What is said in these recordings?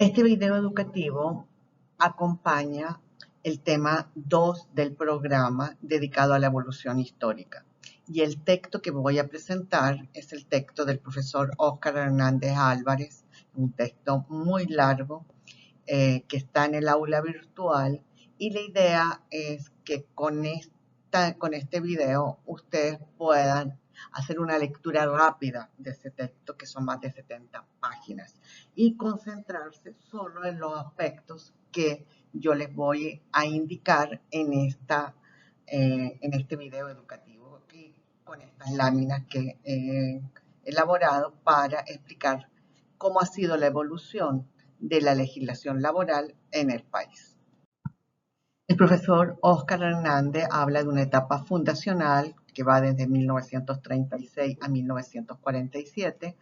Este video educativo acompaña el tema 2 del programa dedicado a la evolución histórica. Y el texto que voy a presentar es el texto del profesor Óscar Hernández Álvarez, un texto muy largo que está en el aula virtual. Y la idea es que con este video ustedes puedan hacer una lectura rápida de ese texto, que son más de 70 páginas, y concentrarse solo en los aspectos que yo les voy a indicar en este video educativo y con estas láminas que he elaborado para explicar cómo ha sido la evolución de la legislación laboral en el país. El profesor Óscar Hernández habla de una etapa fundacional que va desde 1936 a 1947,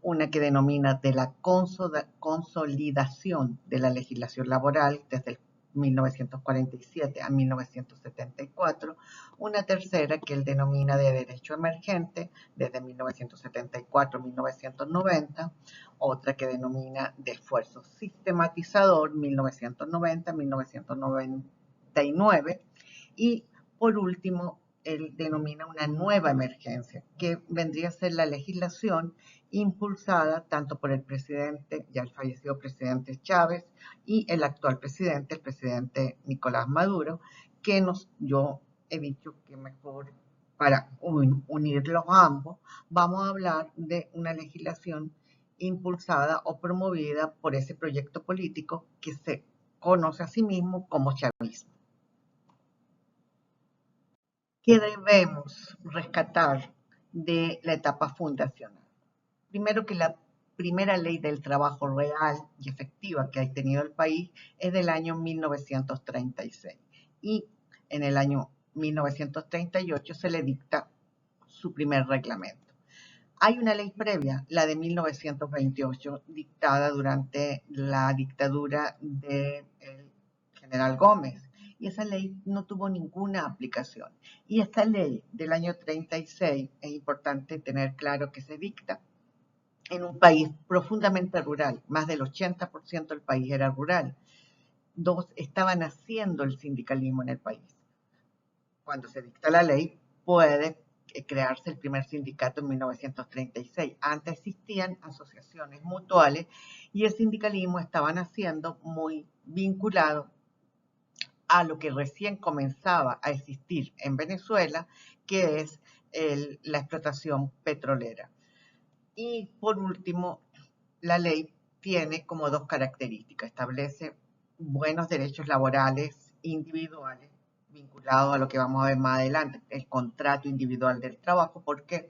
una que denomina de la consolidación de la legislación laboral desde el 1947 a 1974, una tercera que él denomina de derecho emergente desde 1974 a 1990, otra que denomina de esfuerzo sistematizador 1990 a 1999, y por último él denomina una nueva emergencia, que vendría a ser la legislación impulsada tanto por el presidente, ya el fallecido presidente Chávez, y el actual presidente, el presidente Nicolás Maduro, que yo he dicho que mejor para unirlos ambos, vamos a hablar de una legislación impulsada o promovida por ese proyecto político que se conoce a sí mismo como chavismo. ¿Qué debemos rescatar de la etapa fundacional? Primero, que la primera ley del trabajo real y efectiva que ha tenido el país es del año 1936, y en el año 1938 se le dicta su primer reglamento. Hay una ley previa, la de 1928, dictada durante la dictadura del general Gómez, y esa ley no tuvo ninguna aplicación. Y esta ley del año 36 es importante tener claro que se dicta en un país profundamente rural. Más del 80% del país era rural. Estaba naciendo el sindicalismo en el país. Cuando se dicta la ley, puede crearse el primer sindicato en 1936. Antes existían asociaciones mutuales y el sindicalismo estaba naciendo muy vinculado a lo que recién comenzaba a existir en Venezuela, que es la explotación petrolera. Y por último, la ley tiene como dos características. Establece buenos derechos laborales individuales vinculados a lo que vamos a ver más adelante, el contrato individual del trabajo, porque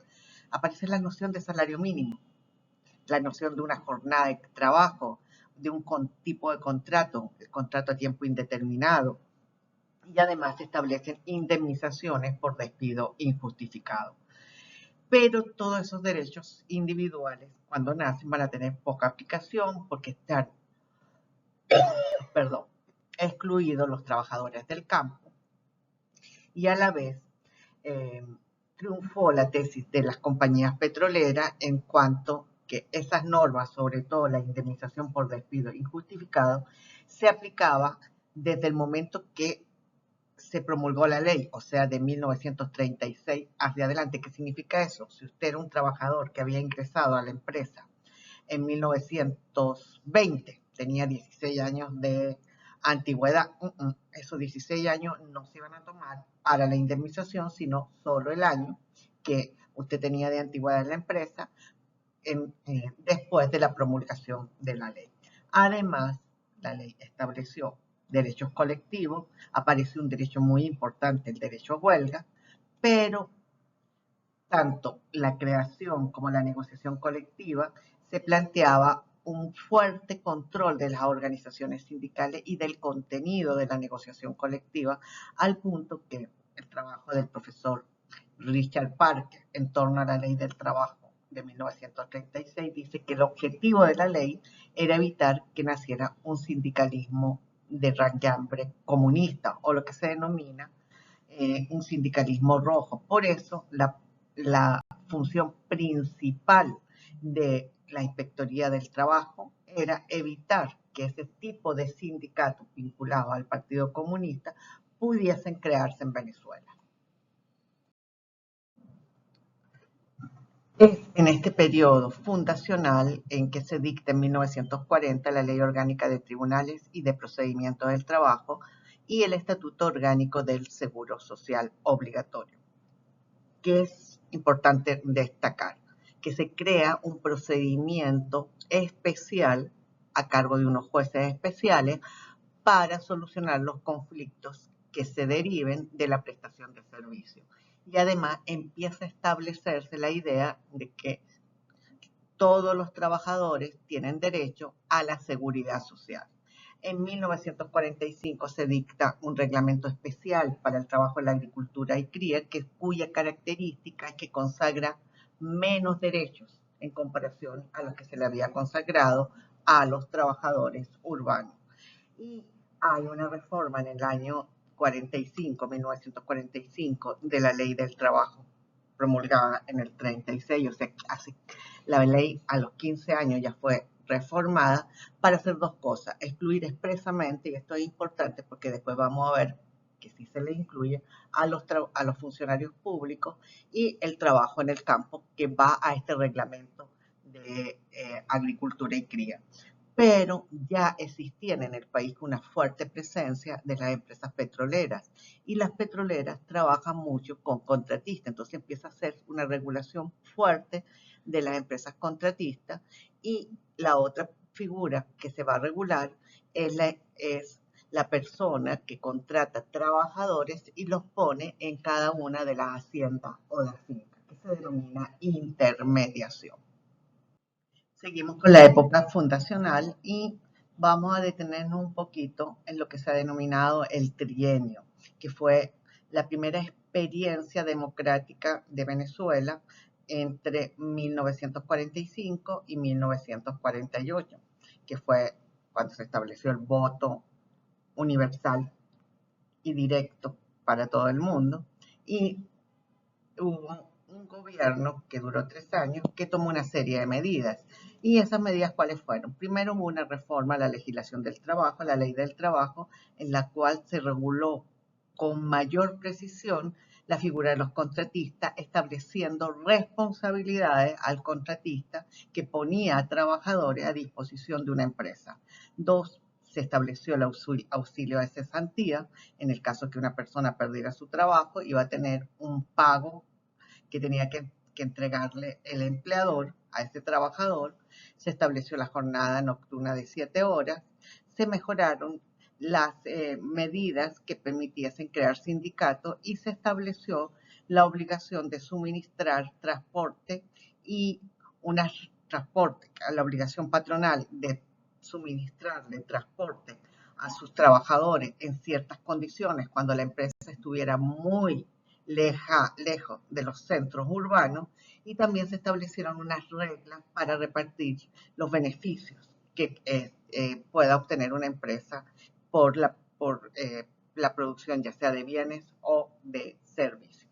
aparece la noción de salario mínimo, la noción de una jornada de trabajo, de un tipo de contrato, el contrato a tiempo indeterminado, y además se establecen indemnizaciones por despido injustificado. Pero todos esos derechos individuales, cuando nacen, van a tener poca aplicación porque están excluidos los trabajadores del campo, y a la vez triunfó la tesis de las compañías petroleras en cuanto que esas normas, sobre todo la indemnización por despido injustificado, se aplicaba desde el momento que se promulgó la ley, o sea, de 1936 hacia adelante. ¿Qué significa eso? Si usted era un trabajador que había ingresado a la empresa en 1920, tenía 16 años de antigüedad, esos 16 años no se iban a tomar para la indemnización, sino solo el año que usted tenía de antigüedad en la empresa después de la promulgación de la ley. Además, la ley estableció derechos colectivos, apareció un derecho muy importante, el derecho a huelga, pero tanto la creación como la negociación colectiva se planteaba un fuerte control de las organizaciones sindicales y del contenido de la negociación colectiva, al punto que el trabajo del profesor Richard Parker en torno a la ley del trabajo de 1936 dice que el objetivo de la ley era evitar que naciera un sindicalismo de ragambre comunista, o lo que se denomina un sindicalismo rojo. Por eso la función principal de la Inspectoría del Trabajo era evitar que ese tipo de sindicatos vinculados al Partido Comunista pudiesen crearse en Venezuela. Es en este periodo fundacional en que se dicta en 1940 la Ley Orgánica de Tribunales y de Procedimientos del Trabajo y el Estatuto Orgánico del Seguro Social Obligatorio, que es importante destacar, que se crea un procedimiento especial a cargo de unos jueces especiales para solucionar los conflictos que se deriven de la prestación de servicios. Y además empieza a establecerse la idea de que todos los trabajadores tienen derecho a la seguridad social. En 1945 se dicta un reglamento especial para el trabajo en la agricultura y cría, cuya característica es que consagra menos derechos en comparación a los que se le había consagrado a los trabajadores urbanos. Y hay una reforma en el año 1945, de la Ley del Trabajo, promulgada en el 36, o sea, la ley a los 15 años ya fue reformada para hacer dos cosas: excluir expresamente, y esto es importante porque después vamos a ver que sí se le incluye a los funcionarios públicos, y el trabajo en el campo, que va a este reglamento de agricultura y cría. Pero ya existían en el país una fuerte presencia de las empresas petroleras, y las petroleras trabajan mucho con contratistas, entonces empieza a ser una regulación fuerte de las empresas contratistas, y la otra figura que se va a regular es la persona que contrata trabajadores y los pone en cada una de las haciendas o las fincas, que se denomina intermediación. Seguimos con la época fundacional y vamos a detenernos un poquito en lo que se ha denominado el trienio, que fue la primera experiencia democrática de Venezuela entre 1945 y 1948, que fue cuando se estableció el voto universal y directo para todo el mundo, y hubo un gobierno que duró 3 años que tomó una serie de medidas. ¿Y esas medidas cuáles fueron? Primero hubo una reforma a la legislación del trabajo, a la ley del trabajo, en la cual se reguló con mayor precisión la figura de los contratistas, estableciendo responsabilidades al contratista que ponía a trabajadores a disposición de una empresa. Dos, se estableció el auxilio de cesantía. En el caso que una persona perdiera su trabajo, iba a tener un pago que tenía que entregarle el empleador a ese trabajador. Se estableció la jornada nocturna de 7 horas. Se mejoraron las medidas que permitiesen crear sindicatos, y se estableció la obligación de suministrar transporte y la obligación patronal de suministrarle transporte a sus trabajadores en ciertas condiciones cuando la empresa estuviera muy lejos de los centros urbanos, y también se establecieron unas reglas para repartir los beneficios que pueda obtener una empresa por la producción, ya sea de bienes o de servicios.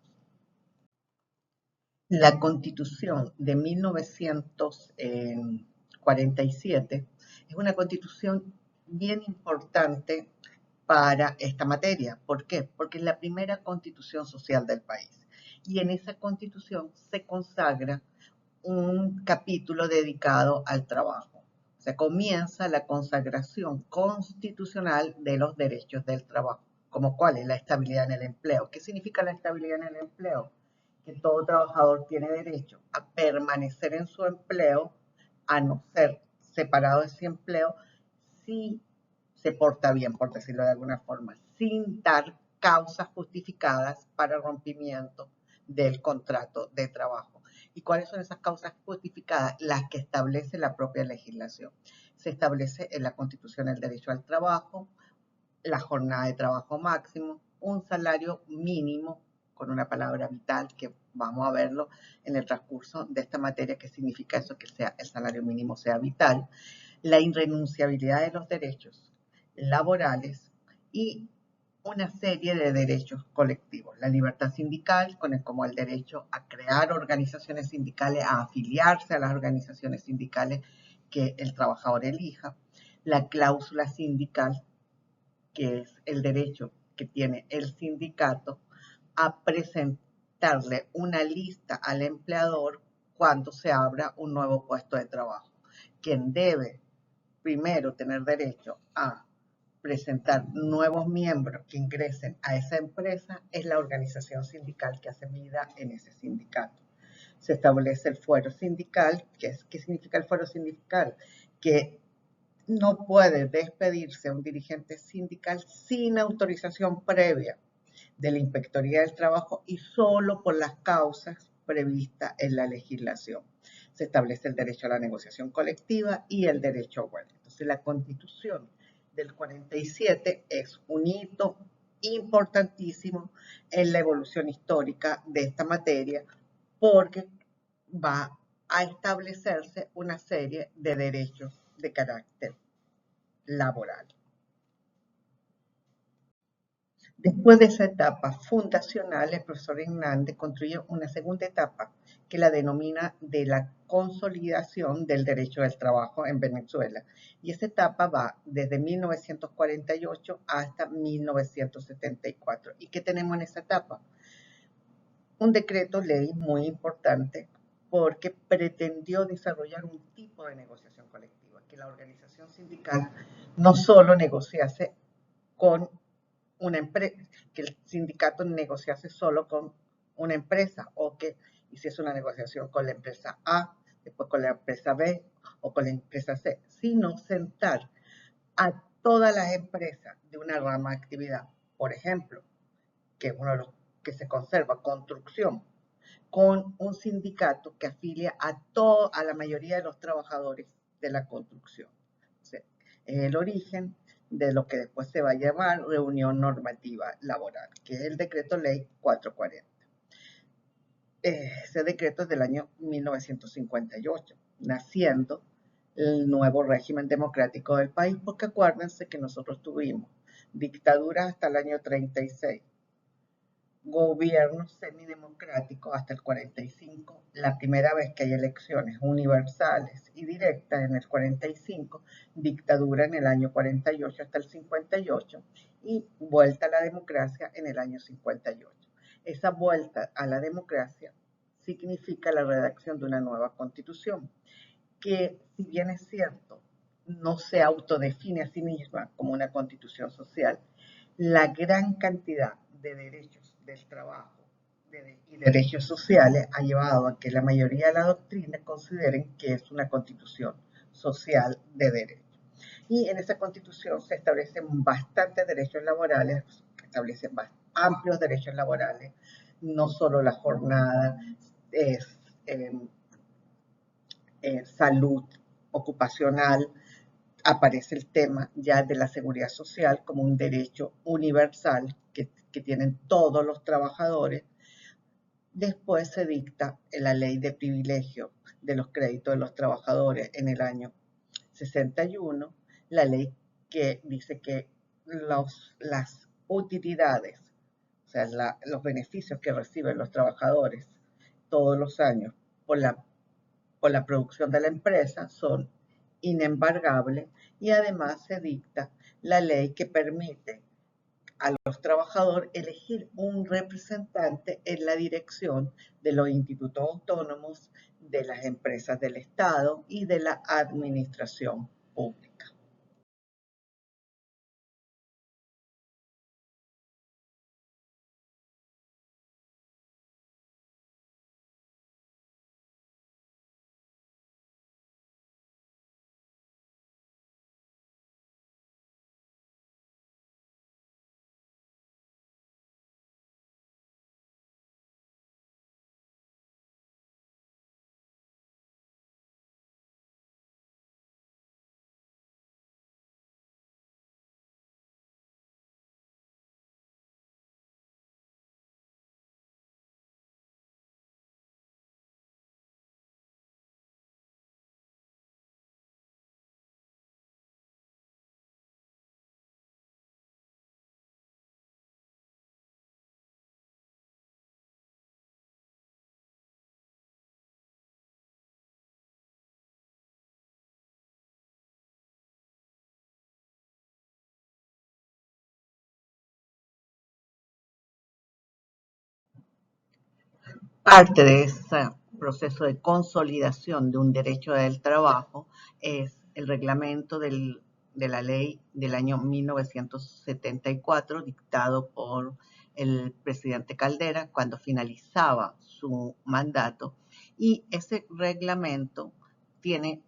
La Constitución de 1947 es una constitución bien importante para esta materia. ¿Por qué? Porque es la primera constitución social del país, y en esa constitución se consagra un capítulo dedicado al trabajo. O sea, comienza la consagración constitucional de los derechos del trabajo, como cuál es la estabilidad en el empleo. ¿Qué significa la estabilidad en el empleo? Que todo trabajador tiene derecho a permanecer en su empleo, a no ser separado de ese empleo, si se porta bien, por decirlo de alguna forma, sin dar causas justificadas para el rompimiento del contrato de trabajo. ¿Y cuáles son esas causas justificadas? Las que establece la propia legislación. Se establece en la Constitución el derecho al trabajo, la jornada de trabajo máximo, un salario mínimo, con una palabra vital que vamos a verlo en el transcurso de esta materia, que significa eso, que sea el salario mínimo sea vital, la irrenunciabilidad de los derechos laborales y una serie de derechos colectivos. La libertad sindical, como el derecho a crear organizaciones sindicales, a afiliarse a las organizaciones sindicales que el trabajador elija. la cláusula sindical, que es el derecho que tiene el sindicato a presentarle una lista al empleador cuando se abra un nuevo puesto de trabajo. Quien debe primero tener derecho a presentar nuevos miembros que ingresen a esa empresa es la organización sindical que hace vida en ese sindicato. Se establece el fuero sindical. ¿Qué significa el fuero sindical? Que no puede despedirse un dirigente sindical sin autorización previa de la Inspectoría del Trabajo y solo por las causas previstas en la legislación. Se establece el derecho a la negociación colectiva y el derecho a huelga. Entonces, la Constitución del 47 es un hito importantísimo en la evolución histórica de esta materia porque va a establecerse una serie de derechos de carácter laboral. Después de esa etapa fundacional, el profesor Hernández construye una segunda etapa que la denomina de la consolidación del derecho del trabajo en Venezuela. Y esa etapa va desde 1948 hasta 1974. ¿Y qué tenemos en esa etapa? Un decreto ley muy importante porque pretendió desarrollar un tipo de negociación colectiva, que la organización sindical no solo negociase con una empresa, que el sindicato negociase solo con una empresa o que hiciese una negociación con la empresa A, después con la empresa B o con la empresa C, sino sentar a todas las empresas de una rama de actividad, por ejemplo, que es uno de los que se conserva, construcción, con un sindicato que afilia a la mayoría de los trabajadores de la construcción. O sea, es el origen de lo que después se va a llamar reunión normativa laboral, que es el decreto ley 440. Ese decreto es del año 1958, naciendo el nuevo régimen democrático del país, porque acuérdense que nosotros tuvimos dictaduras hasta el año 36, gobierno semidemocrático hasta el 45, la primera vez que hay elecciones universales y directas en el 45, dictadura en el año 48 hasta el 58 y vuelta a la democracia en el año 58. Esa vuelta a la democracia significa la redacción de una nueva constitución que, si bien es cierto, no se autodefine a sí misma como una constitución social, la gran cantidad de derechos del trabajo y derechos sociales ha llevado a que la mayoría de la doctrina consideren que es una constitución social de derechos. Y en esa constitución se establecen bastantes derechos laborales, se establecen amplios derechos laborales, no solo la jornada, es, eh, salud ocupacional, aparece el tema ya de la seguridad social como un derecho universal que tienen todos los trabajadores. Después se dicta la ley de privilegio de los créditos de los trabajadores en el año 61, la ley que dice que las utilidades, o sea, los beneficios que reciben los trabajadores todos los años por la producción de la empresa son inembargables y además se dicta la ley que permite a los trabajadores elegir un representante en la dirección de los institutos autónomos, de las empresas del Estado y de la administración pública. Parte de ese proceso de consolidación de un derecho del trabajo es el reglamento de la ley del año 1974, dictado por el presidente Caldera cuando finalizaba su mandato. Y ese reglamento tiene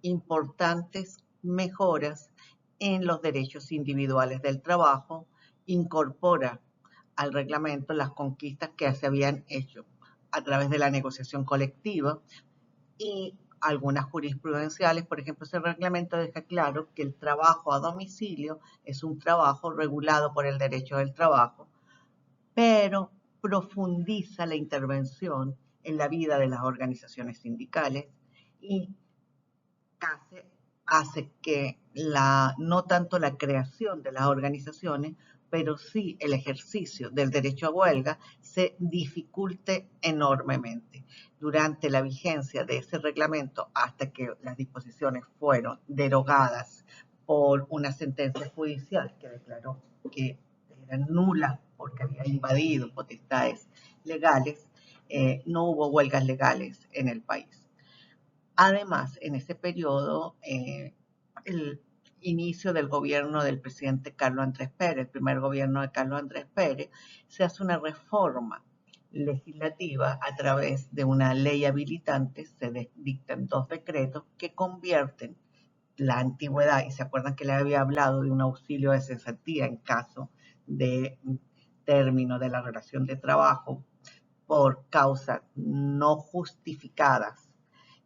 importantes mejoras en los derechos individuales del trabajo, incorpora al reglamento las conquistas que se habían hecho a través de la negociación colectiva y algunas jurisprudenciales. Por ejemplo, ese reglamento deja claro que el trabajo a domicilio es un trabajo regulado por el derecho del trabajo, pero profundiza la intervención en la vida de las organizaciones sindicales y hace, hace que no tanto la creación de las organizaciones, pero sí el ejercicio del derecho a huelga se dificulte enormemente. Durante la vigencia de ese reglamento, hasta que las disposiciones fueron derogadas por una sentencia judicial que declaró que era nula porque había invadido potestades legales, no hubo huelgas legales en el país. Además, en ese periodo, el inicio del gobierno del presidente Carlos Andrés Pérez, el primer gobierno de Carlos Andrés Pérez, se hace una reforma legislativa a través de una ley habilitante, se dictan dos decretos que convierten la antigüedad, y se acuerdan que le había hablado de un auxilio de cesantía en caso de término de la relación de trabajo por causas no justificadas,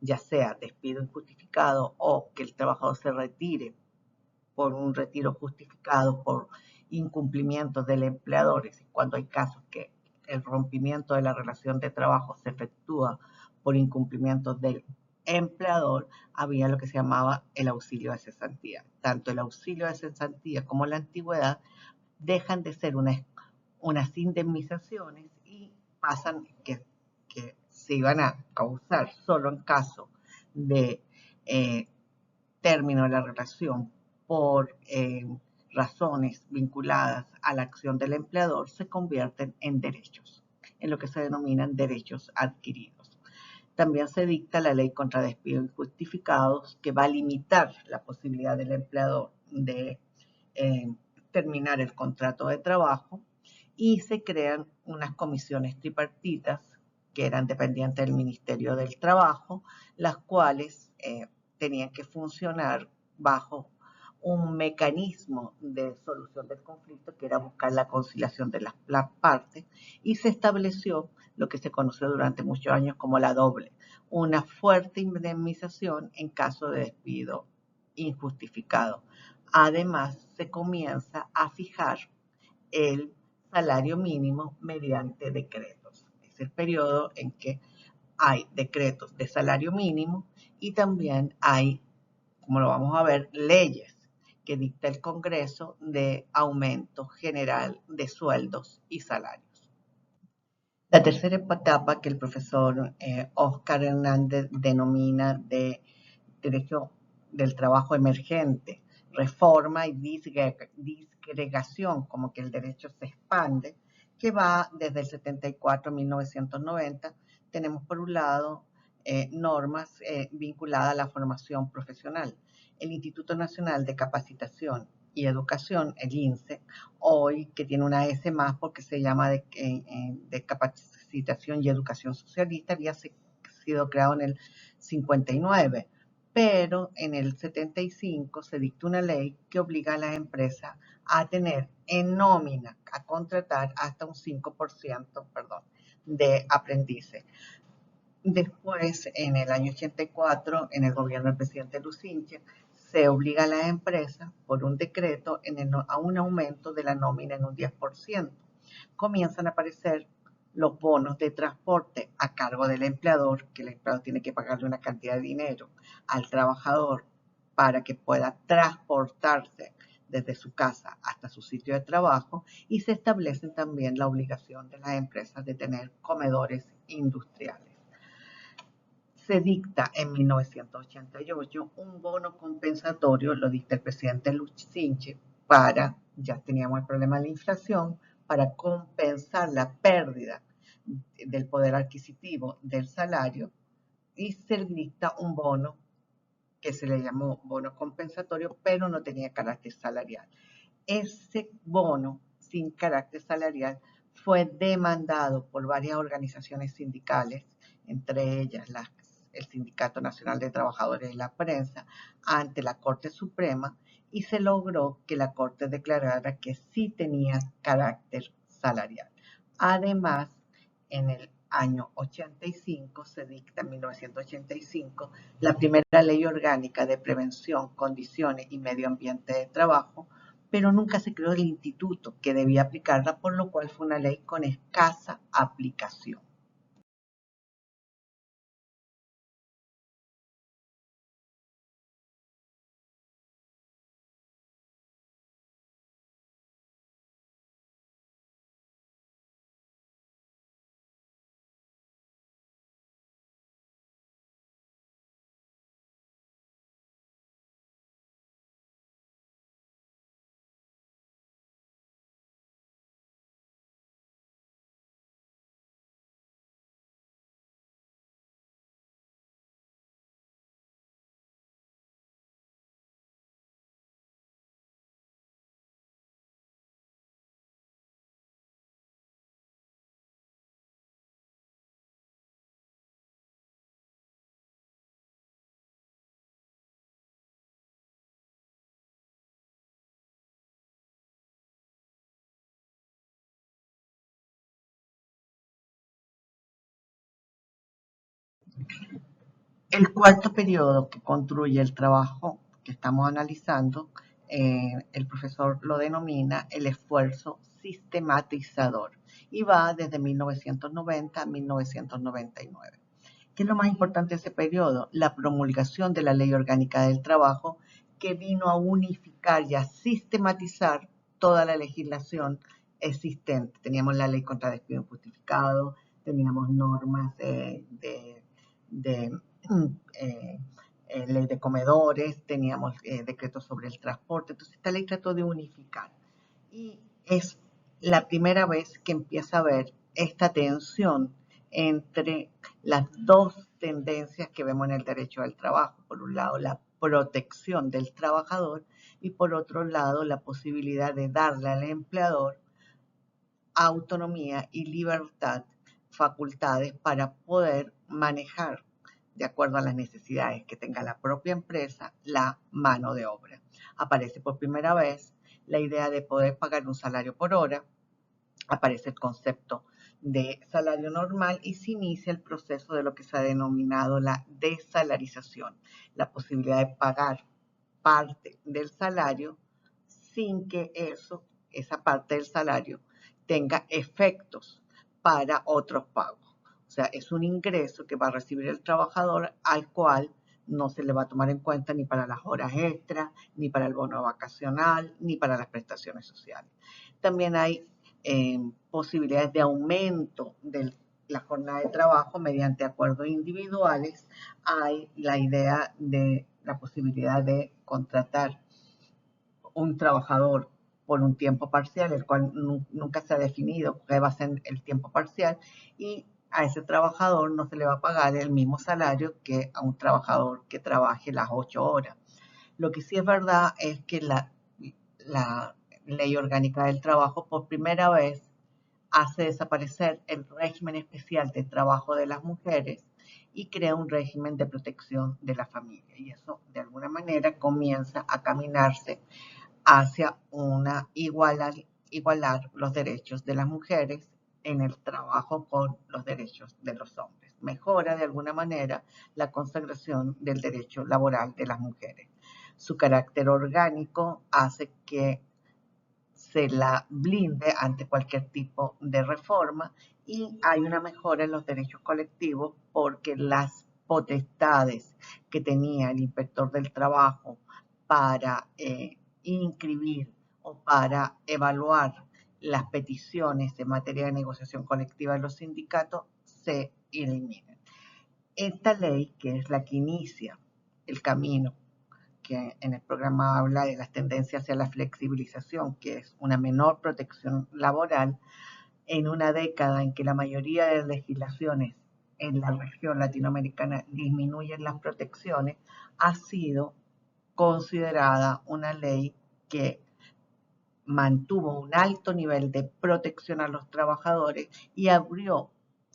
ya sea despido injustificado o que el trabajador se retire por un retiro justificado por incumplimientos del empleador, es decir, cuando hay casos que el rompimiento de la relación de trabajo se efectúa por incumplimientos del empleador, había lo que se llamaba el auxilio de cesantía. Tanto el auxilio de cesantía como la antigüedad dejan de ser unas indemnizaciones y pasan que se iban a causar solo en caso de término de la relación por razones vinculadas a la acción del empleador, se convierten en derechos, en lo que se denominan derechos adquiridos. También se dicta la ley contra despidos injustificados, que va a limitar la posibilidad del empleador de terminar el contrato de trabajo, y se crean unas comisiones tripartitas que eran dependientes del Ministerio del Trabajo, las cuales tenían que funcionar bajo un mecanismo de solución del conflicto que era buscar la conciliación de las partes, y se estableció lo que se conoció durante muchos años como la doble, una fuerte indemnización en caso de despido injustificado. Además, se comienza a fijar el salario mínimo mediante decretos. Es el periodo en que hay decretos de salario mínimo y también hay, como lo vamos a ver, leyes que dicta el Congreso de aumento general de sueldos y salarios. La tercera etapa que el profesor Oscar Hernández denomina de derecho del trabajo emergente, reforma y disgregación, como que el derecho se expande, que va desde el 74 a 1990. Tenemos por un lado normas vinculadas a la formación profesional. El Instituto Nacional de Capacitación y Educación, el INSE, hoy que tiene una S más porque se llama de Capacitación y Educación Socialista, había sido creado en el 59, pero en el 75 se dictó una ley que obliga a las empresas a tener en nómina, a contratar hasta un 5%, perdón, de aprendices. Después, en el año 84, en el gobierno del presidente Lucinche, se obliga a las empresas, por un decreto, a un aumento de la nómina en un 10%. Comienzan a aparecer los bonos de transporte a cargo del empleador, que el empleador tiene que pagarle una cantidad de dinero al trabajador para que pueda transportarse desde su casa hasta su sitio de trabajo, y se establece también la obligación de las empresas de tener comedores industriales. Se dicta en 1988 un bono compensatorio, lo dicta el presidente Lucinche, ya teníamos el problema de la inflación, para compensar la pérdida del poder adquisitivo del salario y se dicta un bono que se le llamó bono compensatorio, pero no tenía carácter salarial. Ese bono sin carácter salarial fue demandado por varias organizaciones sindicales, entre ellas el Sindicato Nacional de Trabajadores de la Prensa, ante la Corte Suprema, y se logró que la Corte declarara que sí tenía carácter salarial. Además, en el año 85, se dicta en 1985, la primera ley orgánica de prevención, condiciones y medio ambiente de trabajo, pero nunca se creó el instituto que debía aplicarla, por lo cual fue una ley con escasa aplicación. El cuarto periodo que construye el trabajo que estamos analizando, el profesor lo denomina el esfuerzo sistematizador y va desde 1990 a 1999. ¿Qué es lo más importante de ese periodo? La promulgación de la Ley Orgánica del Trabajo, que vino a unificar y a sistematizar toda la legislación existente. Teníamos la ley contra despido injustificado, teníamos normas de eh, ley de comedores, teníamos decretos sobre el transporte. Entonces, esta ley trató de unificar. Y es la primera vez que empieza a haber esta tensión entre las dos tendencias que vemos en el derecho al trabajo. Por un lado, la protección del trabajador y por otro lado, la posibilidad de darle al empleador autonomía y libertad, facultades para poder manejar, de acuerdo a las necesidades que tenga la propia empresa, la mano de obra. Aparece por primera vez la idea de poder pagar un salario por hora, aparece el concepto de salario normal y se inicia el proceso de lo que se ha denominado la desalarización, la posibilidad de pagar parte del salario sin que esa parte del salario tenga efectos para otros pagos. O sea, es un ingreso que va a recibir el trabajador al cual no se le va a tomar en cuenta ni para las horas extras, ni para el bono vacacional, ni para las prestaciones sociales. También hay posibilidades de aumento de la jornada de trabajo mediante acuerdos individuales. Hay la idea de la posibilidad de contratar un trabajador por un tiempo parcial, el cual nunca se ha definido qué va a ser el tiempo parcial, y a ese trabajador no se le va a pagar el mismo salario que a un trabajador que trabaje las 8 horas. Lo que sí es verdad es que la Ley Orgánica del Trabajo por primera vez hace desaparecer el régimen especial de trabajo de las mujeres y crea un régimen de protección de la familia. Y eso, de alguna manera, comienza a caminarse hacia igualar los derechos de las mujeres en el trabajo con los derechos de los hombres. Mejora de alguna manera la consagración del derecho laboral de las mujeres. Su carácter orgánico hace que se la blinde ante cualquier tipo de reforma y hay una mejora en los derechos colectivos porque las potestades que tenía el inspector del trabajo para inscribir o para evaluar las peticiones en materia de negociación colectiva de los sindicatos se eliminan. Esta ley, que es la que inicia el camino que en el programa habla de las tendencias hacia la flexibilización, que es una menor protección laboral, en una década en que la mayoría de legislaciones en la región latinoamericana disminuyen las protecciones, ha sido considerada una ley que mantuvo un alto nivel de protección a los trabajadores y abrió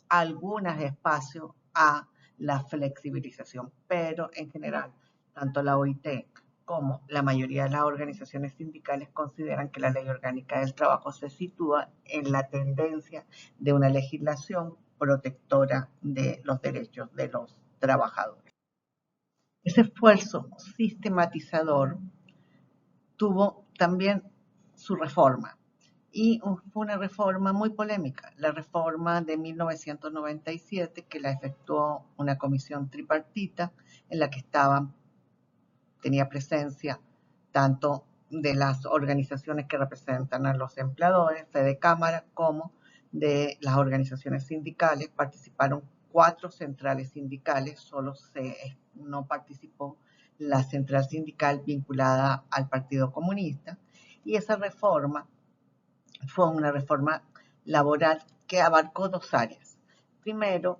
algunos espacios a la flexibilización. Pero en general, tanto la OIT como la mayoría de las organizaciones sindicales consideran que la Ley Orgánica del Trabajo se sitúa en la tendencia de una legislación protectora de los derechos de los trabajadores. Ese esfuerzo sistematizador tuvo también su reforma, y fue una reforma muy polémica, la reforma de 1997 que la efectuó una comisión tripartita en la que tenía presencia tanto de las organizaciones que representan a los empleadores, Fede Cámara, como de las organizaciones sindicales. Participaron 4 centrales sindicales, solo no participó la central sindical vinculada al Partido Comunista, y esa reforma fue una reforma laboral que abarcó 2 áreas. Primero,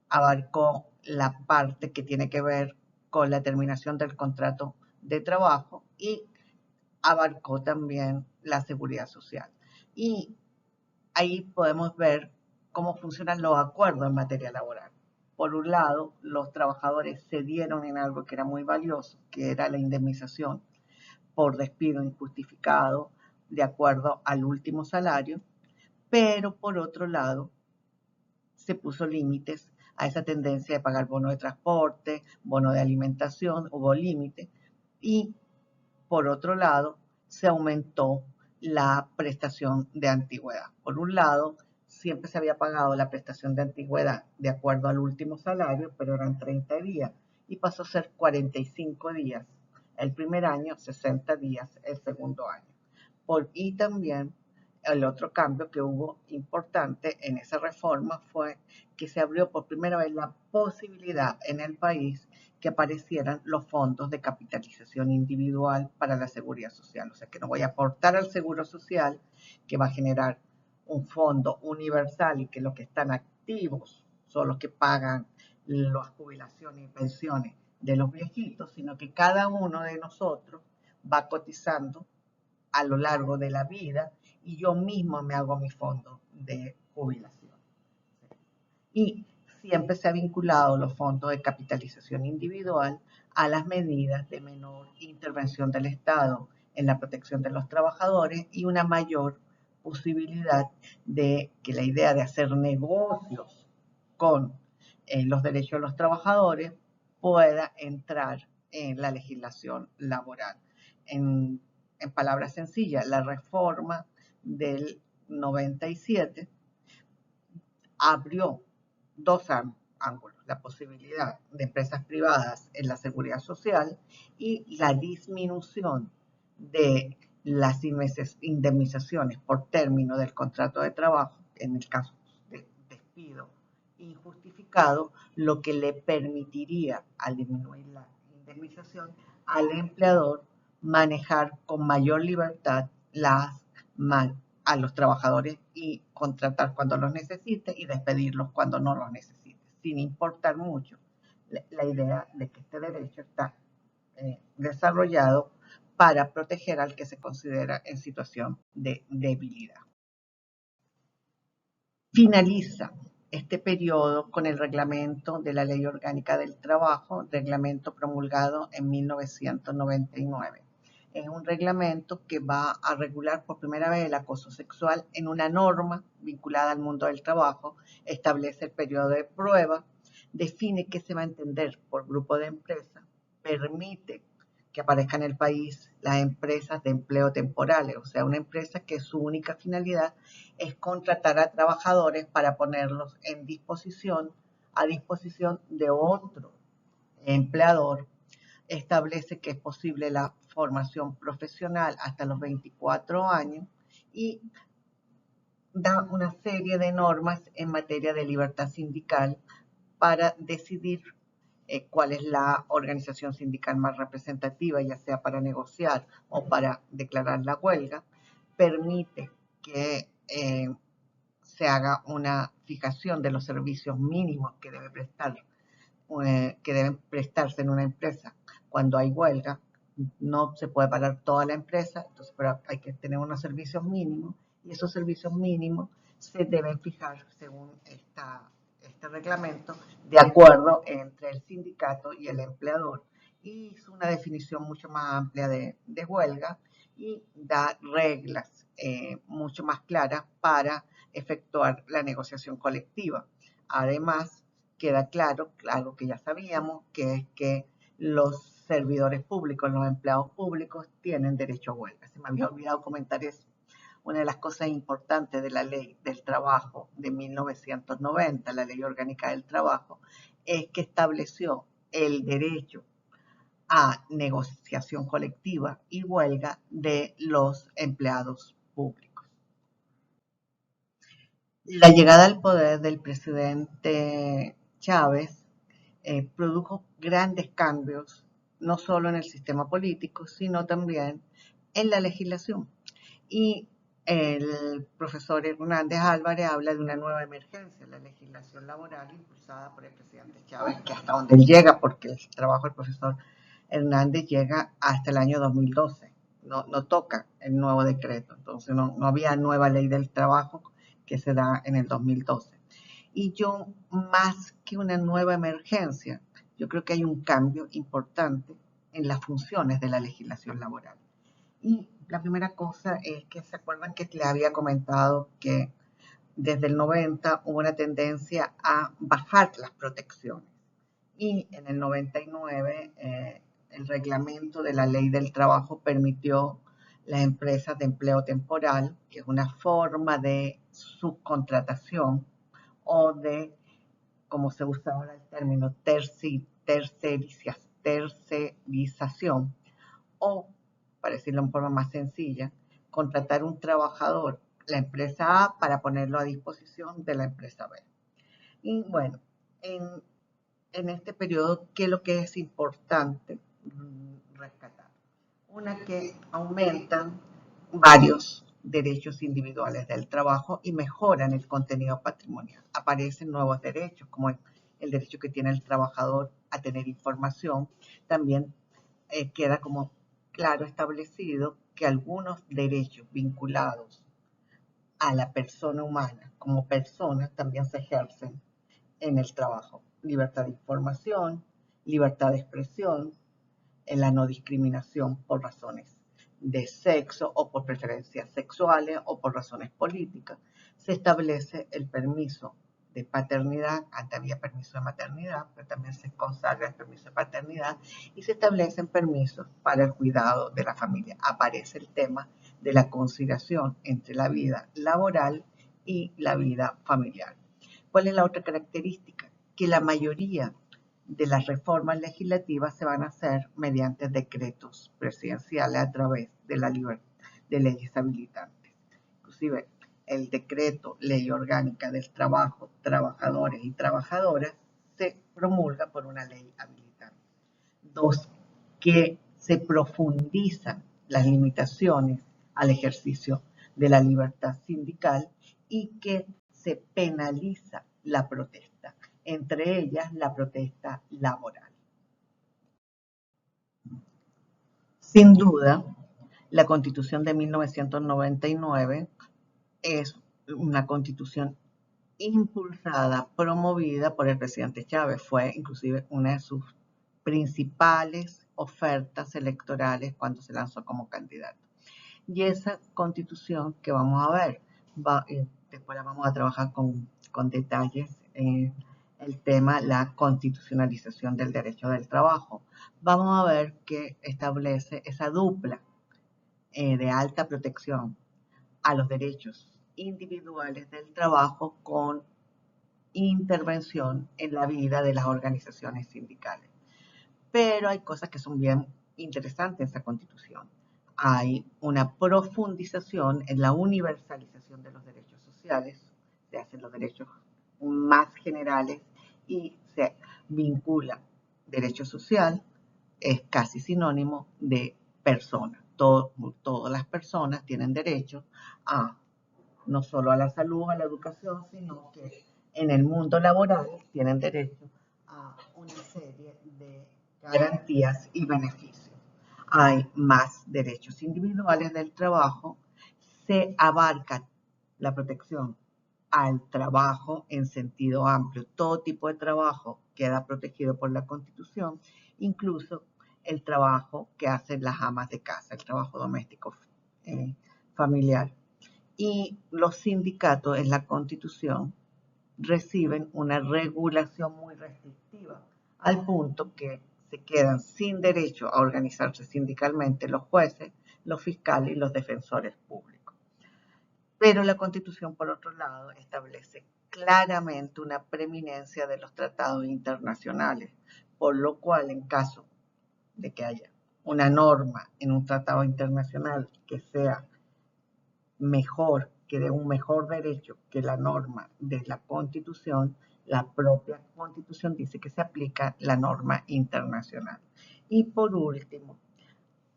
abarcó la parte que tiene que ver con la terminación del contrato de trabajo y abarcó también la seguridad social. Y ahí podemos ver cómo funcionan los acuerdos en materia laboral. Por un lado, los trabajadores cedieron en algo que era muy valioso, que era la indemnización por despido injustificado de acuerdo al último salario, pero por otro lado se puso límites a esa tendencia de pagar bono de transporte, bono de alimentación, hubo límite, y por otro lado se aumentó la prestación de antigüedad. Por un lado, siempre se había pagado la prestación de antigüedad de acuerdo al último salario, pero eran 30 días, y pasó a ser 45 días el primer año, 60 días el segundo año. Y también el otro cambio que hubo importante en esa reforma fue que se abrió por primera vez la posibilidad en el país que aparecieran los fondos de capitalización individual para la seguridad social. O sea, que no voy a aportar al seguro social, que va a generar un fondo universal y que los que están activos son los que pagan las jubilaciones y pensiones de los viejitos, sino que cada uno de nosotros va cotizando a lo largo de la vida y yo mismo me hago mi fondo de jubilación. Y siempre se ha vinculado los fondos de capitalización individual a las medidas de menor intervención del Estado en la protección de los trabajadores y una mayor posibilidad de que la idea de hacer negocios con los derechos de los trabajadores pueda entrar en la legislación laboral. En palabras sencillas, la reforma del 97 abrió 2 ángulos, la posibilidad de empresas privadas en la seguridad social y la disminución de las indemnizaciones por término del contrato de trabajo, en el caso de despido injustificado, lo que le permitiría, al disminuir la indemnización, al empleador manejar con mayor libertad a los trabajadores y contratar cuando los necesite y despedirlos cuando no los necesite, sin importar mucho la idea de que este derecho está desarrollado para proteger al que se considera en situación de debilidad. Finaliza este periodo con el reglamento de la Ley Orgánica del Trabajo, reglamento promulgado en 1999. Es un reglamento que va a regular por primera vez el acoso sexual en una norma vinculada al mundo del trabajo, establece el periodo de prueba, define qué se va a entender por grupo de empresas, permite que aparezcan en el país las empresas de empleo temporales, o sea, una empresa que su única finalidad es contratar a trabajadores para ponerlos a disposición de otro empleador. Establece que es posible la formación profesional hasta los 24 años y da una serie de normas en materia de libertad sindical para decidir cuál es la organización sindical más representativa, ya sea para negociar o para declarar la huelga. Permite que se haga una fijación de los servicios mínimos que deben prestarse en una empresa cuando hay huelga. No se puede parar toda la empresa, entonces pero hay que tener unos servicios mínimos y esos servicios mínimos se deben fijar según este reglamento de acuerdo entre el sindicato y el empleador. Y es una definición mucho más amplia de huelga y da reglas mucho más claras para efectuar la negociación colectiva. Además, queda claro, algo que ya sabíamos, que es que los servidores públicos, los empleados públicos tienen derecho a huelga. Se me había olvidado comentar eso. Una de las cosas importantes de la ley del trabajo de 1990, la ley orgánica del trabajo, es que estableció el derecho a negociación colectiva y huelga de los empleados públicos. La llegada al poder del presidente Chávez produjo grandes cambios, no solo en el sistema político, sino también en la legislación. Y el profesor Hernández Álvarez habla de una nueva emergencia, la legislación laboral impulsada por el presidente Chávez, que hasta donde él llega, porque el trabajo del profesor Hernández llega hasta el año 2012, no toca el nuevo decreto, entonces no había nueva ley del trabajo que se da en el 2012. Y yo, más que una nueva emergencia, yo creo que hay un cambio importante en las funciones de la legislación laboral. Y la primera cosa es que se acuerdan que le había comentado que desde el 90 hubo una tendencia a bajar las protecciones. Y en el 99 el reglamento de la ley del trabajo permitió las empresas de empleo temporal, que es una forma de subcontratación o de, como se usa ahora el término, tercerización, o, para decirlo en forma más sencilla, contratar un trabajador, la empresa A, para ponerlo a disposición de la empresa B. Y bueno, en este periodo, ¿qué es lo que es importante rescatar? Una, que aumentan varios derechos individuales del trabajo y mejoran el contenido patrimonial. Aparecen nuevos derechos, como el derecho que tiene el trabajador a tener información. También queda como claro establecido que algunos derechos vinculados a la persona humana como persona también se ejercen en el trabajo. Libertad de información, libertad de expresión, en la no discriminación por razones de sexo o por preferencias sexuales o por razones políticas. Se establece el permiso de paternidad, antes había permiso de maternidad, pero también se consagra el permiso de paternidad y se establecen permisos para el cuidado de la familia. Aparece el tema de la conciliación entre la vida laboral y la vida familiar. ¿Cuál es la otra característica? Que la mayoría de las reformas legislativas se van a hacer mediante decretos presidenciales a través de de leyes habilitantes. Inclusive el decreto Ley Orgánica del Trabajo, Trabajadores y Trabajadoras se promulga por una ley habilitante. Dos, que se profundizan las limitaciones al ejercicio de la libertad sindical y que se penaliza la protesta, entre ellas la protesta laboral. Sin duda, la Constitución de 1999 es una constitución impulsada, promovida por el presidente Chávez. Fue inclusive una de sus principales ofertas electorales cuando se lanzó como candidato. Y esa constitución que vamos a ver, después la vamos a trabajar con detalles, el tema, la constitucionalización del derecho del trabajo. Vamos a ver que establece esa dupla de alta protección a los derechos individuales del trabajo con intervención en la vida de las organizaciones sindicales. Pero hay cosas que son bien interesantes en esa constitución. Hay una profundización en la universalización de los derechos sociales, se hacen los derechos más generales y se vincula derecho social, es casi sinónimo de persona. Todas las personas tienen derecho a no solo a la salud, a la educación, sino que en el mundo laboral tienen derecho a una serie de garantías y beneficios. Hay más derechos individuales del trabajo, se abarca la protección al trabajo en sentido amplio. Todo tipo de trabajo queda protegido por la Constitución, incluso el trabajo que hacen las amas de casa, el trabajo doméstico familiar. Y los sindicatos en la Constitución reciben una regulación muy restrictiva, al punto que se quedan sin derecho a organizarse sindicalmente los jueces, los fiscales y los defensores públicos. Pero la Constitución, por otro lado, establece claramente una preeminencia de los tratados internacionales, por lo cual, en caso de que haya una norma en un tratado internacional que sea mejor, que dé un mejor derecho que la norma de la Constitución, la propia Constitución dice que se aplica la norma internacional. Y por último,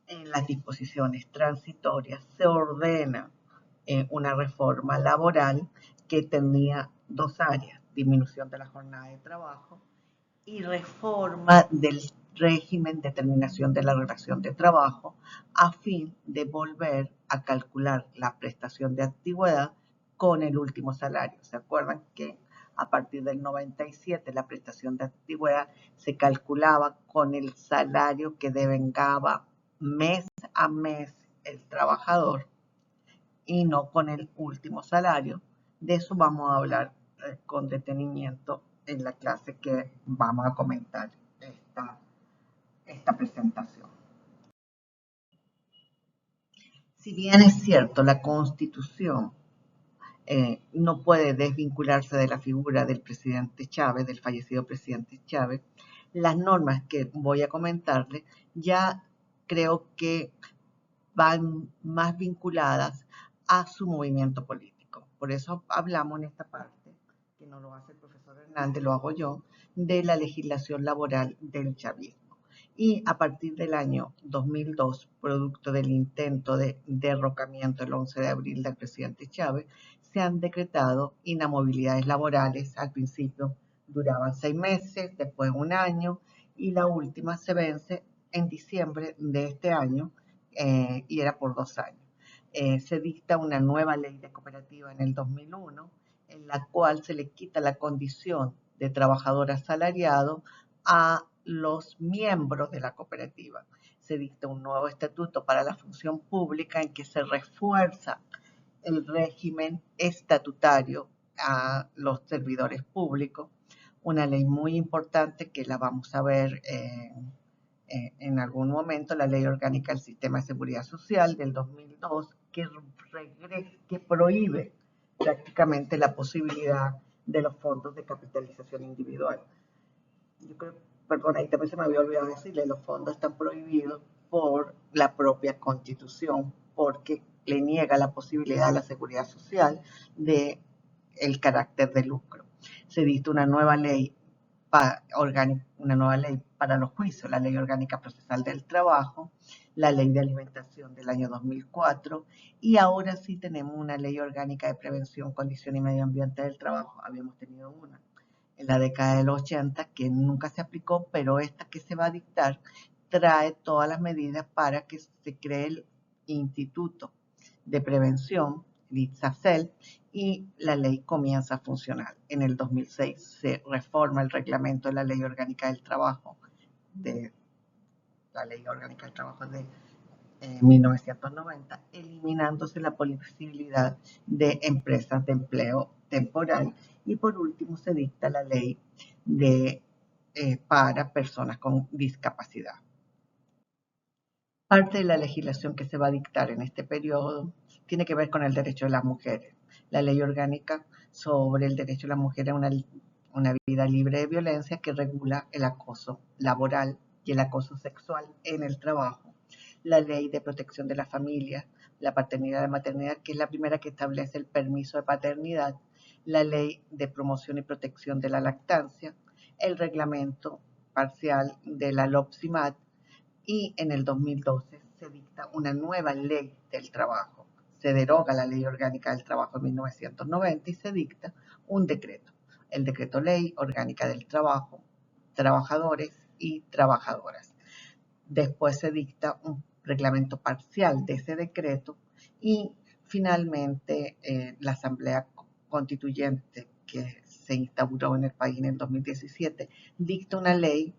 en las disposiciones transitorias se ordena una reforma laboral que tenía dos áreas: disminución de la jornada de trabajo y reforma del régimen de terminación de la relación de trabajo, a fin de volver a calcular la prestación de antigüedad con el último salario. ¿Se acuerdan que a partir del 97 la prestación de antigüedad se calculaba con el salario que devengaba mes a mes el trabajador y no con el último salario? De eso vamos a hablar con detenimiento en la clase que vamos a comentar esta presentación. Si bien es cierto, la Constitución no puede desvincularse de la figura del presidente Chávez, del fallecido presidente Chávez, las normas que voy a comentarles ya creo que van más vinculadas a su movimiento político. Por eso hablamos en esta parte, que no lo hace el profesor Hernández, lo hago yo, de la legislación laboral del chavismo. Y a partir del año 2002, producto del intento de derrocamiento el 11 de abril del presidente Chávez, se han decretado inamovilidades laborales. Al principio duraban 6 meses, después un año, y la última se vence en diciembre de este año, y era por 2 años. Se dicta una nueva ley de cooperativa en el 2001, en la cual se le quita la condición de trabajador asalariado a los miembros de la cooperativa. Se dicta un nuevo estatuto para la función pública en que se refuerza el régimen estatutario a los servidores públicos, una ley muy importante que la vamos a ver en algún momento, la Ley Orgánica del Sistema de Seguridad Social del 2002, que prohíbe prácticamente la posibilidad de los fondos de capitalización individual. Yo creo, perdón, ahí también se me había olvidado decirle, los fondos están prohibidos por la propia Constitución, porque le niega la posibilidad a la seguridad social de el carácter de lucro. Se dicta una nueva ley para los juicios, la Ley Orgánica Procesal del Trabajo, la Ley de Alimentación del año 2004, y ahora sí tenemos una Ley Orgánica de Prevención, Condición y Medio Ambiente del Trabajo. Habíamos tenido una en la década de los 80 que nunca se aplicó, pero esta que se va a dictar trae todas las medidas para que se cree el Instituto de Prevención, el ITSACEL, y la ley comienza a funcionar. En el 2006 se reforma el reglamento de la Ley Orgánica del Trabajo, de 1990, eliminándose la posibilidad de empresas de empleo temporal. Y por último se dicta la ley para personas con discapacidad. Parte de la legislación que se va a dictar en este periodo tiene que ver con el derecho de las mujeres. La ley orgánica sobre el derecho de las mujeres a una vida libre de violencia, que regula el acoso laboral y el acoso sexual en el trabajo. La ley de protección de la familia, la paternidad y maternidad, que es la primera que establece el permiso de paternidad. La ley de promoción y protección de la lactancia, el reglamento parcial de la LOPSIMAT, y en el 2012 se dicta una nueva ley del trabajo. se deroga la Ley Orgánica del Trabajo de 1990 y se dicta un decreto, el Decreto Ley Orgánica del Trabajo, Trabajadores y Trabajadoras. Después se dicta un reglamento parcial de ese decreto y finalmente la Asamblea Constituyente que se instauró en el país en el 2017 dicta una ley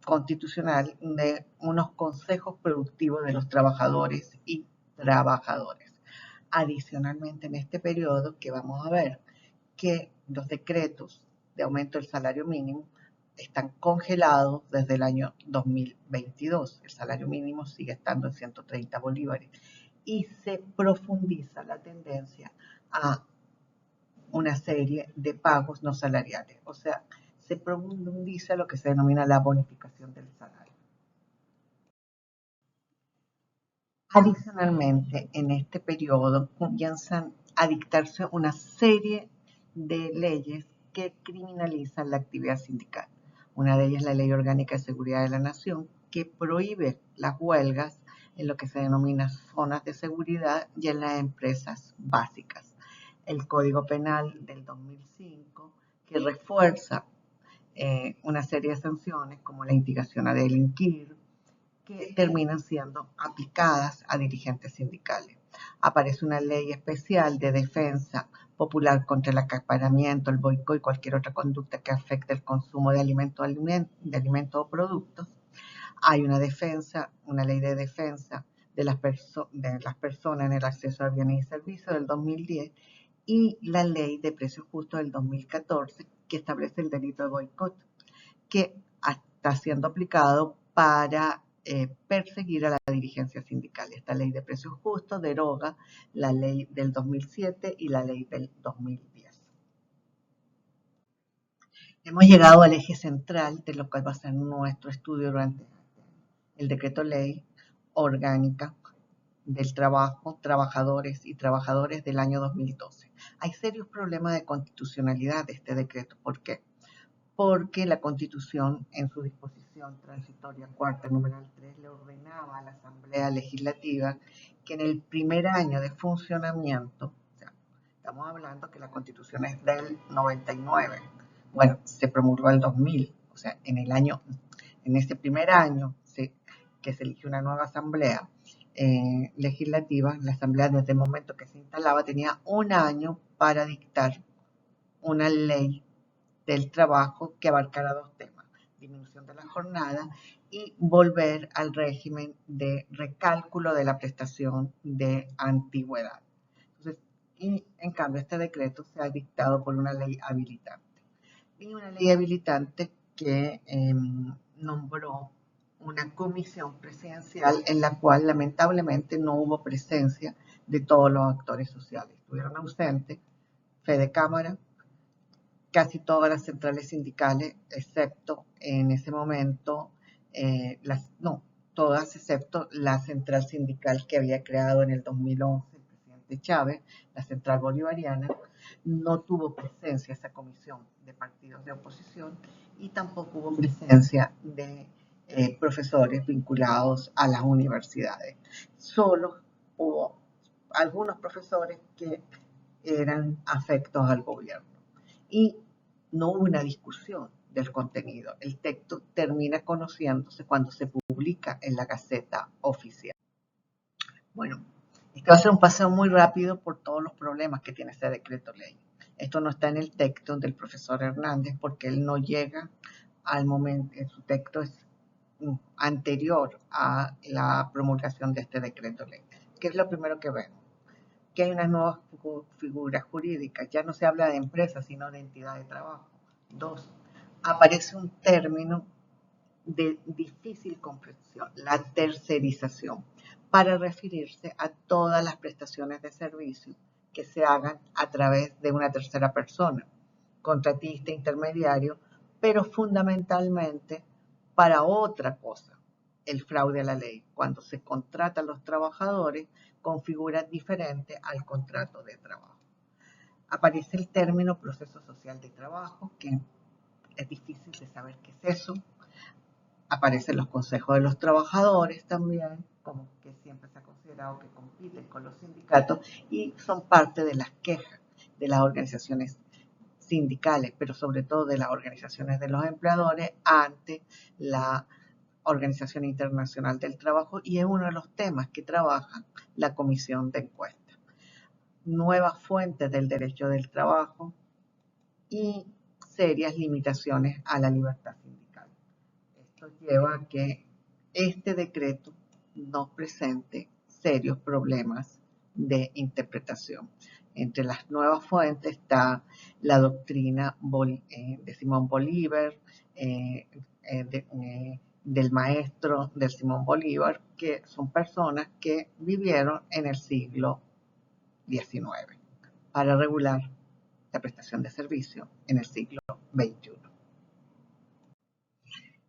constitucional de unos consejos productivos de los trabajadores y trabajadoras. Adicionalmente, en este periodo que vamos a ver que los decretos de aumento del salario mínimo están congelados desde el año 2022. El salario mínimo sigue estando en 130 bolívares y se profundiza la tendencia a una serie de pagos no salariales. O sea, se profundiza lo que se denomina la bonificación del salario. Adicionalmente, en este periodo comienzan a dictarse una serie de leyes que criminalizan la actividad sindical. Una de ellas es la Ley Orgánica de Seguridad de la Nación, que prohíbe las huelgas en lo que se denomina zonas de seguridad y en las empresas básicas. El Código Penal del 2005, que refuerza una serie de sanciones como la instigación a delinquir, que terminan siendo aplicadas a dirigentes sindicales. Aparece una ley especial de defensa popular contra el acaparamiento, el boicot y cualquier otra conducta que afecte el consumo de alimentos o productos. Hay una ley de defensa de las personas en el acceso a bienes y servicios del 2010 y la ley de precios justos del 2014 que establece el delito de boicot, que está siendo aplicado para perseguir a la dirigencia sindical. Esta ley de precios justos deroga la ley del 2007 y la ley del 2010. Hemos llegado al eje central de lo cual va a ser nuestro estudio durante el decreto ley orgánica del trabajo, trabajadores y trabajadores del año 2012. Hay serios problemas de constitucionalidad de este decreto. ¿Por qué? Porque la Constitución, en su disposición transitoria cuarta, numeral 3, le ordenaba a la Asamblea Legislativa que en el primer año de funcionamiento, o sea, estamos hablando que la Constitución es del 99, bueno, se promulgó el 2000, o sea, en ese primer año que se eligió una nueva Asamblea Legislativa, la Asamblea desde el momento que se instalaba tenía un año para dictar una ley del trabajo que abarcará dos temas, disminución de la jornada y volver al régimen de recálculo de la prestación de antigüedad. Entonces, y en cambio este decreto se ha dictado por una ley habilitante. Y una ley habilitante que nombró una comisión presidencial en la cual lamentablemente no hubo presencia de todos los actores sociales. Estuvieron ausentes Fede Cámara, casi todas las centrales sindicales, excepto en ese momento, todas excepto la central sindical que había creado en el 2011 el presidente Chávez, la central bolivariana, no tuvo presencia esa comisión de partidos de oposición y tampoco hubo presencia de profesores vinculados a las universidades. Solo hubo algunos profesores que eran afectos al gobierno. Y no hubo una discusión del contenido. El texto termina conociéndose cuando se publica en la Gaceta Oficial. Bueno, este va a ser un paseo muy rápido por todos los problemas que tiene este decreto ley. Esto no está en el texto del profesor Hernández porque él no llega al momento, su texto es anterior a la promulgación de este decreto ley. ¿Qué es lo primero que vemos? Que hay unas nuevas figuras jurídicas. Ya no se habla de empresa, sino de entidad de trabajo. 2. Aparece un término de difícil comprensión, la tercerización, para referirse a todas las prestaciones de servicio que se hagan a través de una tercera persona, contratista, intermediario, pero fundamentalmente para otra cosa, el fraude a la ley, cuando se contratan los trabajadores con figuras diferentes al contrato de trabajo. Aparece el término proceso social de trabajo, que es difícil de saber qué es eso. Aparecen los consejos de los trabajadores también, como que siempre se ha considerado que como compiten con los sindicatos y son parte de las quejas de las organizaciones sindicales, pero sobre todo de las organizaciones de los empleadores ante la Organización Internacional del Trabajo, y es uno de los temas que trabaja la Comisión de Encuesta. Nuevas fuentes del derecho del trabajo y serias limitaciones a la libertad sindical. Esto lleva a que este decreto nos presente serios problemas de interpretación. Entre las nuevas fuentes está la doctrina de Simón Bolívar, del maestro de Simón Bolívar, que son personas que vivieron en el siglo XIX para regular la prestación de servicio en el siglo XXI.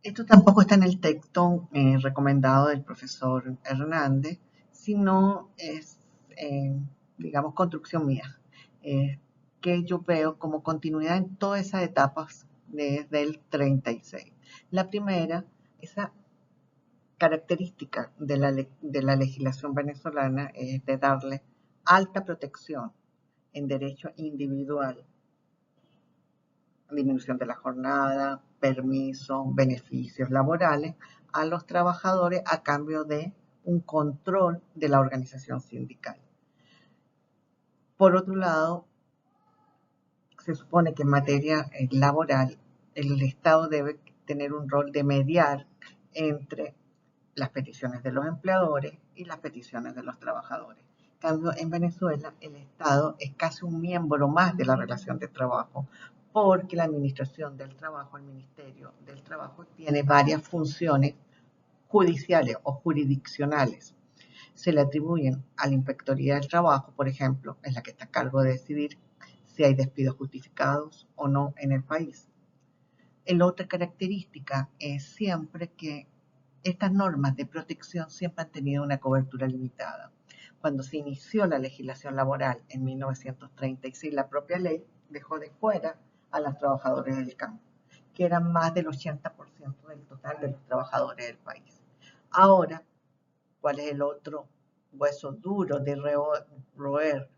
Esto tampoco está en el texto recomendado del profesor Hernández, sino es, digamos, construcción mía, que yo veo como continuidad en todas esas etapas desde el 36. La primera, esa característica de la legislación venezolana es de darle alta protección en derecho individual, disminución de la jornada, permisos, beneficios laborales a los trabajadores a cambio de un control de la organización sindical. Por otro lado, se supone que en materia laboral el Estado debe tener un rol de mediar entre las peticiones de los empleadores y las peticiones de los trabajadores. En cambio, en Venezuela el Estado es casi un miembro más de la relación de trabajo, porque la Administración del Trabajo, el Ministerio del Trabajo, tiene varias funciones judiciales o jurisdiccionales. Se le atribuyen a la Inspectoría del Trabajo, por ejemplo, en la que está a cargo de decidir si hay despidos justificados o no en el país. La otra característica es siempre que estas normas de protección siempre han tenido una cobertura limitada. Cuando se inició la legislación laboral en 1936, la propia ley dejó de fuera a los trabajadores del campo, que eran más del 80% del total de los trabajadores del país. Ahora, ¿cuál es el otro hueso duro de roer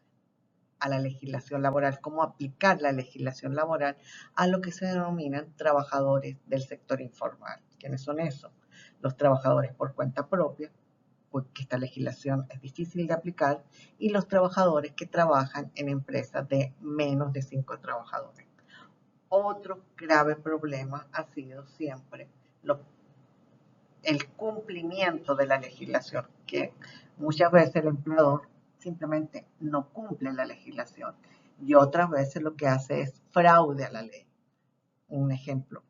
a la legislación laboral? ¿Cómo aplicar la legislación laboral a lo que se denominan trabajadores del sector informal? ¿Quiénes son esos? Los trabajadores por cuenta propia, porque esta legislación es difícil de aplicar, y los trabajadores que trabajan en empresas de menos de 5 trabajadores. Otro grave problema ha sido siempre el cumplimiento de la legislación, que muchas veces el empleador simplemente no cumple la legislación y otras veces lo que hace es fraude a la ley. Un ejemplo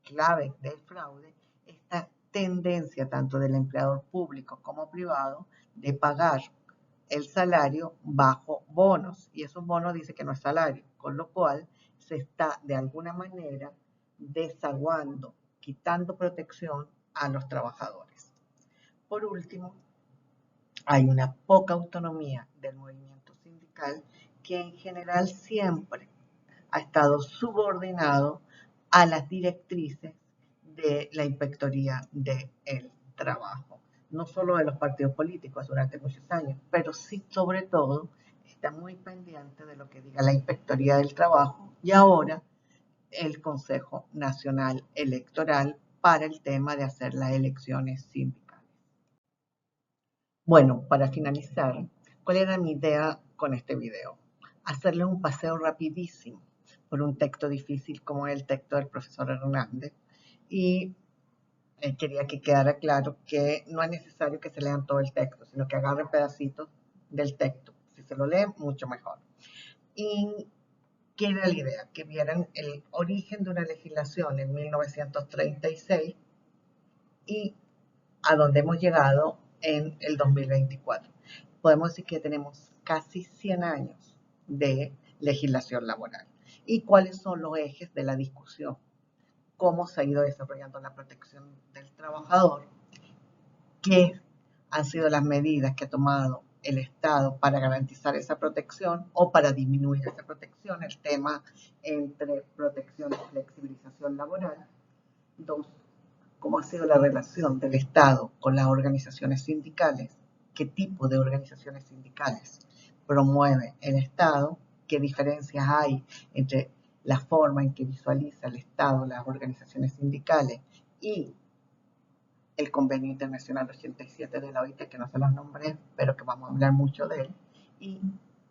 clave del fraude, esta tendencia tanto del empleador público como privado de pagar el salario bajo bonos, y esos bonos dice que no es salario, con lo cual se está de alguna manera desaguando, quitando protección a los trabajadores. Por último, hay una poca autonomía del movimiento sindical que en general siempre ha estado subordinado a las directrices de la Inspectoría del Trabajo, no solo de los partidos políticos durante muchos años, pero sí sobre todo está muy pendiente de lo que diga la Inspectoría del Trabajo y ahora el Consejo Nacional Electoral para el tema de hacer las elecciones sindicales. Bueno, para finalizar, ¿cuál era mi idea con este video? Hacerle un paseo rapidísimo por un texto difícil como el texto del profesor Hernández, y quería que quedara claro que no es necesario que se lean todo el texto, sino que agarren pedacitos del texto. Si se lo leen, mucho mejor. ¿Y qué era la idea? Que vieran el origen de una legislación en 1936 y a dónde hemos llegado en el 2024. Podemos decir que tenemos casi 100 años de legislación laboral. ¿Y cuáles son los ejes de la discusión? Cómo se ha ido desarrollando la protección del trabajador, qué han sido las medidas que ha tomado el Estado para garantizar esa protección o para disminuir esa protección, el tema entre protección y flexibilización laboral. Dos, cómo ha sido la relación del Estado con las organizaciones sindicales, qué tipo de organizaciones sindicales promueve el Estado, qué diferencias hay entre la forma en que visualiza el Estado las organizaciones sindicales y el Convenio Internacional 87 de la OIT, que no se los nombré, pero que vamos a hablar mucho de él, y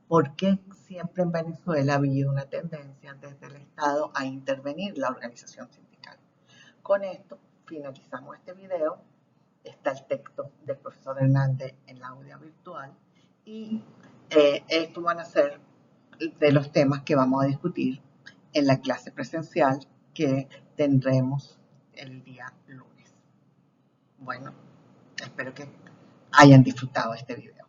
por qué siempre en Venezuela ha habido una tendencia desde el Estado a intervenir la organización sindical. Con esto finalizamos este video. Está el texto del profesor Hernández en la aula virtual y estos van a ser de los temas que vamos a discutir en la clase presencial que tendremos el día lunes. Bueno, espero que hayan disfrutado este video.